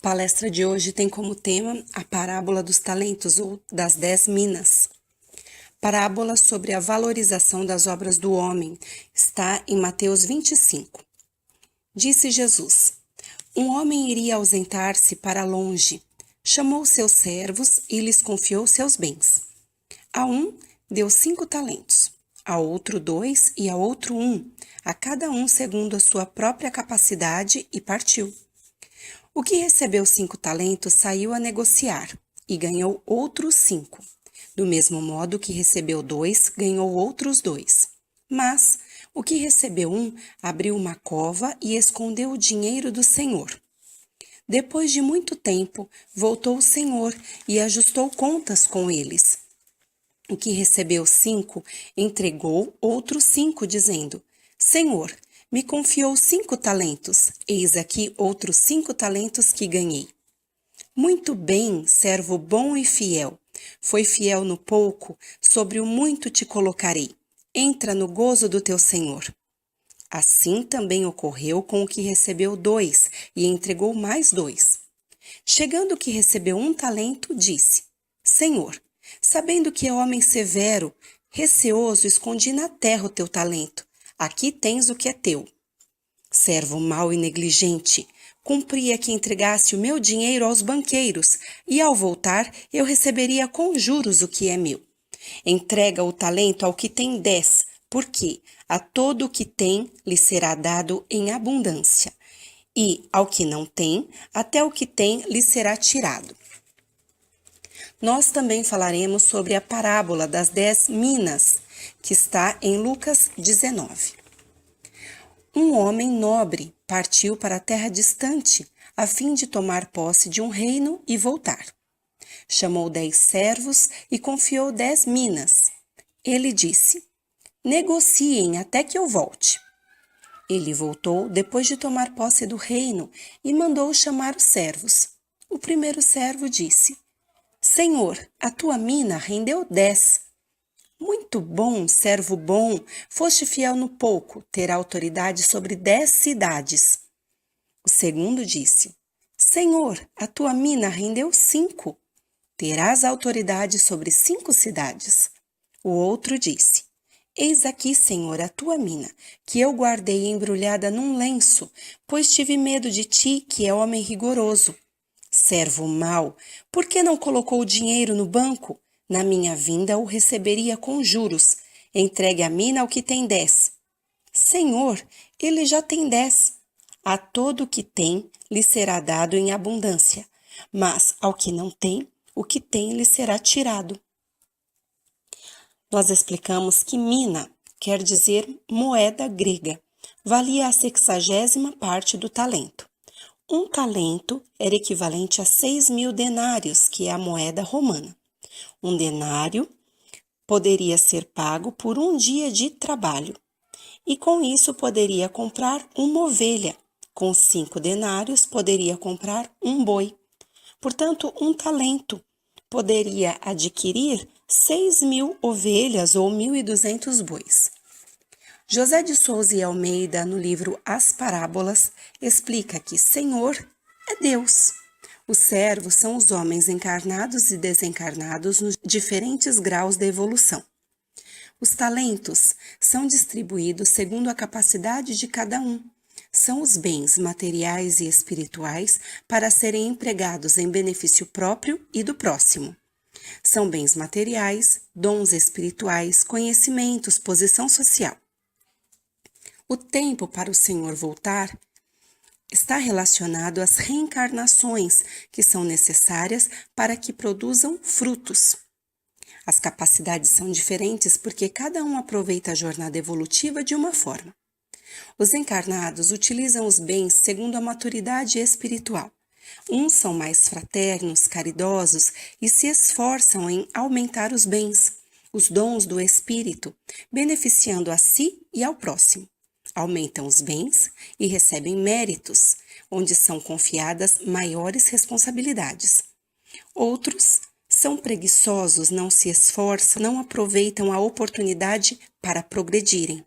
palestra de hoje tem como tema a parábola dos talentos ou das 10 minas. Parábola sobre a valorização das obras do homem, está em Mateus 25. Disse Jesus: um homem iria ausentar-se para longe, chamou seus servos e lhes confiou seus bens. A um deu 5 talentos, a outro 2 e a outro 1, a cada um segundo a sua própria capacidade, e partiu. O que recebeu 5 talentos saiu a negociar e ganhou outros 5. Do mesmo modo que recebeu 2, ganhou outros 2. Mas o que recebeu 1 abriu uma cova e escondeu o dinheiro do senhor. Depois de muito tempo, voltou o senhor e ajustou contas com eles. O que recebeu 5 entregou outros 5, dizendo: Senhor, me confiou 5 talentos, eis aqui outros 5 talentos que ganhei. Muito bem, servo bom e fiel. Foi fiel no pouco, sobre o muito te colocarei. Entra no gozo do teu senhor. Assim também ocorreu com o que recebeu 2 e entregou mais 2. Chegando o que recebeu 1 talento, disse: Senhor, sabendo que é homem severo, receoso, escondi na terra o teu talento. Aqui tens o que é teu. Servo mau e negligente, cumpria que entregasse o meu dinheiro aos banqueiros, e ao voltar eu receberia com juros o que é meu. Entrega o talento ao que tem 10, porque a todo o que tem lhe será dado em abundância, e ao que não tem, até o que tem lhe será tirado. Nós também falaremos sobre a parábola das 10 minas, que está em Lucas 19. Um homem nobre partiu para a terra distante, a fim de tomar posse de um reino e voltar. Chamou 10 servos e confiou 10 minas. Ele disse: negociem até que eu volte. Ele voltou depois de tomar posse do reino e mandou chamar os servos. O primeiro servo disse: Senhor, a tua mina rendeu 10. Muito bom, servo bom, foste fiel no pouco, terá autoridade sobre 10 cidades. O segundo disse: Senhor, a tua mina rendeu 5. Terás autoridade sobre 5 cidades. O outro disse: Eis aqui, Senhor, a tua mina, que eu guardei embrulhada num lenço, pois tive medo de ti, que é homem rigoroso. Servo mau, por que não colocou o dinheiro no banco? Na minha vinda o receberia com juros. Entregue a mina ao que tem 10. Senhor, ele já tem 10. A todo o que tem lhe será dado em abundância, mas ao que não tem, o que tem lhe será tirado. Nós explicamos que mina quer dizer moeda grega. Valia a 60ª parte do talento. Um talento era equivalente a 6.000 denários, que é a moeda romana. Um denário poderia ser pago por um dia de trabalho, e com isso poderia comprar uma ovelha. Com 5 denários poderia comprar um boi. Portanto, um talento poderia adquirir 6.000 ovelhas ou 1.200 bois. José de Souza e Almeida, no livro As Parábolas, explica que Senhor é Deus. Os servos são os homens encarnados e desencarnados nos diferentes graus da evolução. Os talentos são distribuídos segundo a capacidade de cada um. São os bens materiais e espirituais para serem empregados em benefício próprio e do próximo. São bens materiais, dons espirituais, conhecimentos, posição social. O tempo para o Senhor voltar está relacionado às reencarnações que são necessárias para que produzam frutos. As capacidades são diferentes porque cada um aproveita a jornada evolutiva de uma forma. Os encarnados utilizam os bens segundo a maturidade espiritual. Uns são mais fraternos, caridosos e se esforçam em aumentar os bens, os dons do espírito, beneficiando a si e ao próximo. Aumentam os bens e recebem méritos, onde são confiadas maiores responsabilidades. Outros são preguiçosos, não se esforçam, não aproveitam a oportunidade para progredirem.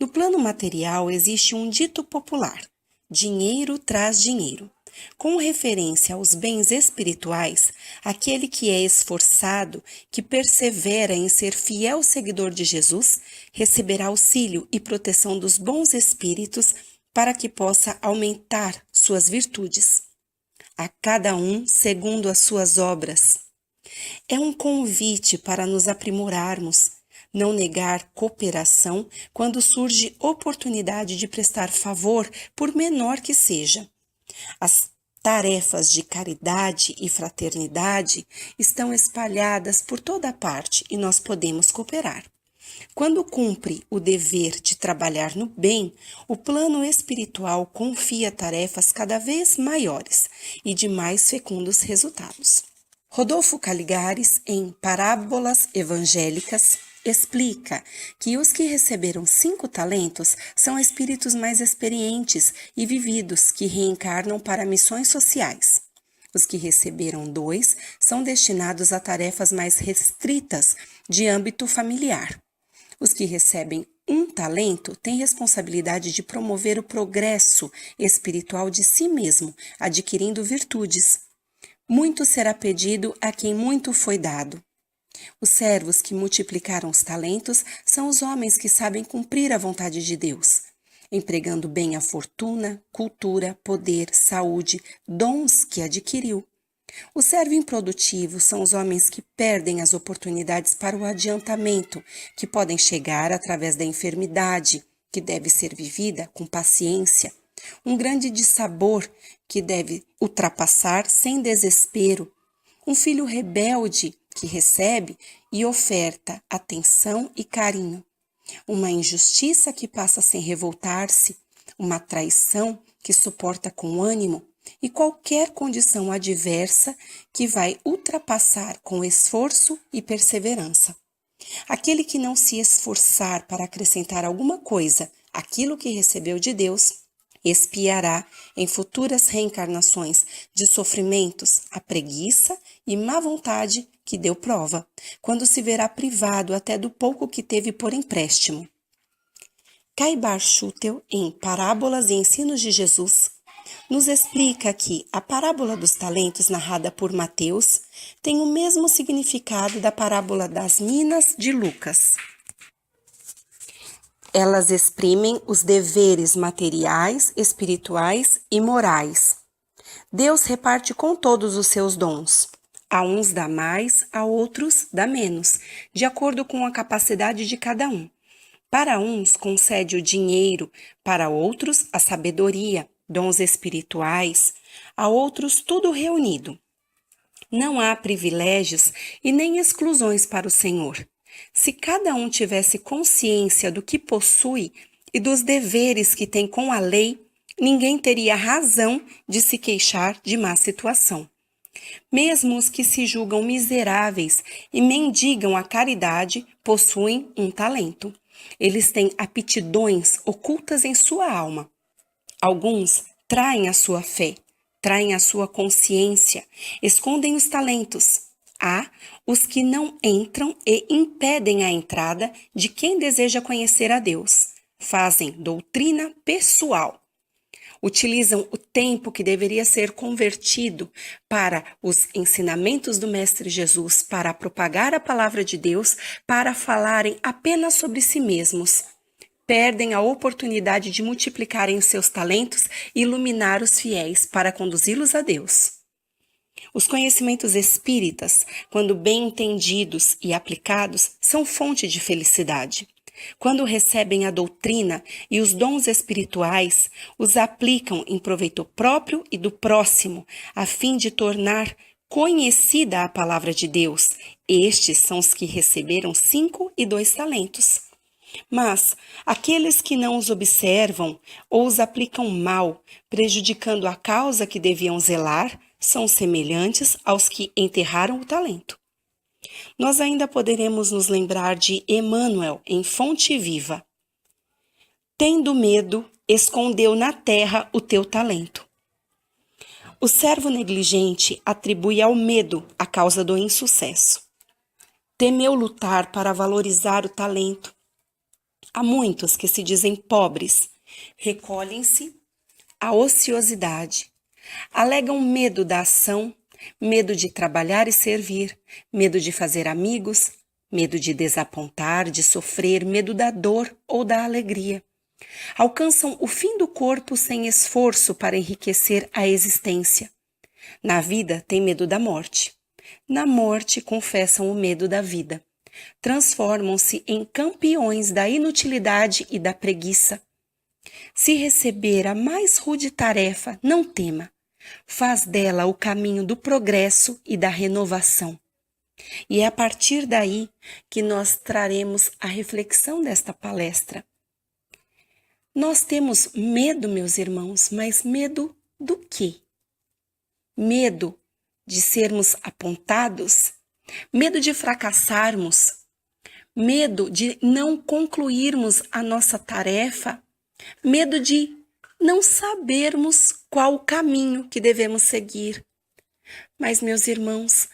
No plano material existe um dito popular: dinheiro traz dinheiro. Com referência aos bens espirituais, aquele que é esforçado, que persevera em ser fiel seguidor de Jesus, receberá auxílio e proteção dos bons espíritos para que possa aumentar suas virtudes. A cada um segundo as suas obras. É um convite para nos aprimorarmos, não negar cooperação quando surge oportunidade de prestar favor, por menor que seja. As tarefas de caridade e fraternidade estão espalhadas por toda parte e nós podemos cooperar. Quando cumpre o dever de trabalhar no bem, o plano espiritual confia tarefas cada vez maiores e de mais fecundos resultados. Rodolfo Caligares, em Parábolas Evangélicas, explica que os que receberam 5 talentos são espíritos mais experientes e vividos que reencarnam para missões sociais. Os que receberam 2 são destinados a tarefas mais restritas de âmbito familiar. Os que recebem 1 talento têm responsabilidade de promover o progresso espiritual de si mesmo, adquirindo virtudes. Muito será pedido a quem muito foi dado. Os servos que multiplicaram os talentos são os homens que sabem cumprir a vontade de Deus, empregando bem a fortuna, cultura, poder, saúde, dons que adquiriu. O servo improdutivo são os homens que perdem as oportunidades para o adiantamento, que podem chegar através da enfermidade, que deve ser vivida com paciência, um grande dissabor que deve ultrapassar sem desespero, um filho rebelde que recebe e oferta atenção e carinho, uma injustiça que passa sem revoltar-se, uma traição que suporta com ânimo e qualquer condição adversa que vai ultrapassar com esforço e perseverança. Aquele que não se esforçar para acrescentar alguma coisa àquilo que recebeu de Deus, expiará em futuras reencarnações de sofrimentos a preguiça e má vontade que deu prova, quando se verá privado até do pouco que teve por empréstimo. Caibar Schutel, em Parábolas e Ensinos de Jesus, nos explica que a parábola dos talentos narrada por Mateus tem o mesmo significado da parábola das minas de Lucas. Elas exprimem os deveres materiais, espirituais e morais. Deus reparte com todos os seus dons. A uns dá mais, a outros dá menos, de acordo com a capacidade de cada um. Para uns concede o dinheiro, para outros a sabedoria, dons espirituais, a outros tudo reunido. Não há privilégios e nem exclusões para o Senhor. Se cada um tivesse consciência do que possui e dos deveres que tem com a lei, ninguém teria razão de se queixar de má situação. Mesmo os que se julgam miseráveis e mendigam a caridade possuem um talento. Eles têm aptidões ocultas em sua alma. Alguns traem a sua fé, traem a sua consciência, escondem os talentos. Há os que não entram e impedem a entrada de quem deseja conhecer a Deus. Fazem doutrina pessoal. Utilizam o tempo que deveria ser convertido para os ensinamentos do Mestre Jesus, para propagar a palavra de Deus, para falarem apenas sobre si mesmos. Perdem a oportunidade de multiplicarem os seus talentos e iluminar os fiéis para conduzi-los a Deus. Os conhecimentos espíritas, quando bem entendidos e aplicados, são fonte de felicidade. Quando recebem a doutrina e os dons espirituais, os aplicam em proveito próprio e do próximo, a fim de tornar conhecida a palavra de Deus. Estes são os que receberam 5 e 2 talentos. Mas aqueles que não os observam ou os aplicam mal, prejudicando a causa que deviam zelar, são semelhantes aos que enterraram o talento. Nós ainda poderemos nos lembrar de Emmanuel em Fonte Viva. Tendo medo, escondeu na terra o teu talento. O servo negligente atribui ao medo a causa do insucesso. Temeu lutar para valorizar o talento. Há muitos que se dizem pobres, recolhem-se à ociosidade, Alegam medo da ação, medo de trabalhar e servir, medo de fazer amigos, medo de desapontar, de sofrer, medo da dor ou da alegria. Alcançam o fim do corpo sem esforço para enriquecer a existência. Na vida, têm medo da morte. Na morte, confessam o medo da vida. Transformam-se em campeões da inutilidade e da preguiça. Se receber a mais rude tarefa, não tema. Faz dela o caminho do progresso e da renovação. E é a partir daí que nós traremos a reflexão desta palestra. Nós temos medo, meus irmãos, mas medo do quê? Medo de sermos apontados? Medo de fracassarmos? Medo de não concluirmos a nossa tarefa? Medo de não sabermos qual o caminho que devemos seguir? Mas, meus irmãos,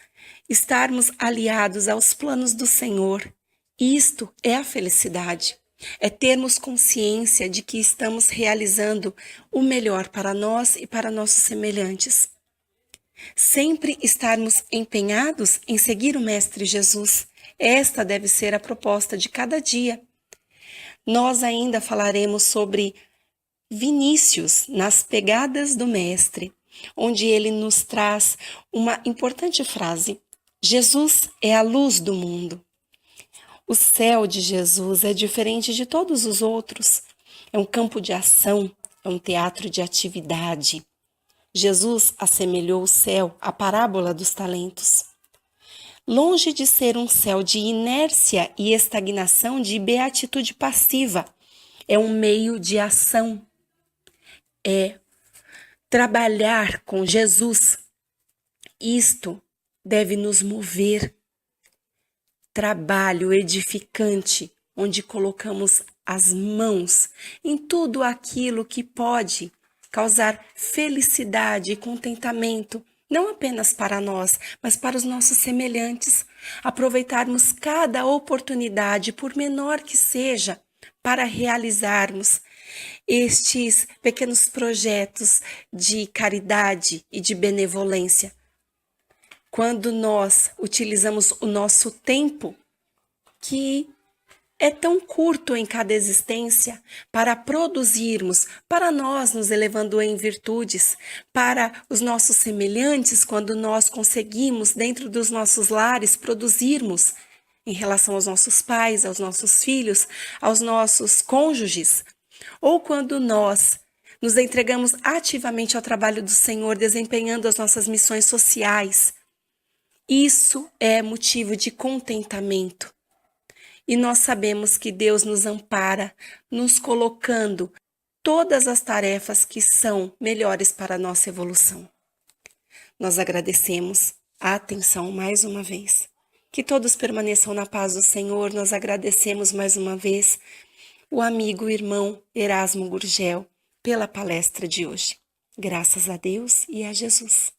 estarmos aliados aos planos do Senhor, isto é a felicidade. É termos consciência de que estamos realizando o melhor para nós e para nossos semelhantes. Sempre estarmos empenhados em seguir o Mestre Jesus. Esta deve ser a proposta de cada dia. Nós ainda falaremos sobre Vinícius nas pegadas do Mestre, onde ele nos traz uma importante frase: Jesus é a luz do mundo. O céu de Jesus é diferente de todos os outros. É um campo de ação, é um teatro de atividade. Jesus assemelhou o céu à parábola dos talentos. Longe de ser um céu de inércia e estagnação, de beatitude passiva, é um meio de ação. É trabalhar com Jesus. Isto deve nos mover. Trabalho edificante, onde colocamos as mãos em tudo aquilo que pode causar felicidade e contentamento, não apenas para nós, mas para os nossos semelhantes. Aproveitarmos cada oportunidade, por menor que seja, para realizarmos estes pequenos projetos de caridade e de benevolência. Quando nós utilizamos o nosso tempo, que é tão curto em cada existência, para produzirmos, para nós nos elevando em virtudes, para os nossos semelhantes, quando nós conseguimos, dentro dos nossos lares, produzirmos em relação aos nossos pais, aos nossos filhos, aos nossos cônjuges, ou quando nós nos entregamos ativamente ao trabalho do Senhor, desempenhando as nossas missões sociais. Isso é motivo de contentamento. E nós sabemos que Deus nos ampara, nos colocando todas as tarefas que são melhores para a nossa evolução. Nós agradecemos a atenção mais uma vez. Que todos permaneçam na paz do Senhor. Nós agradecemos mais uma vez o amigo e irmão Erasmo Gurgel pela palestra de hoje. Graças a Deus e a Jesus.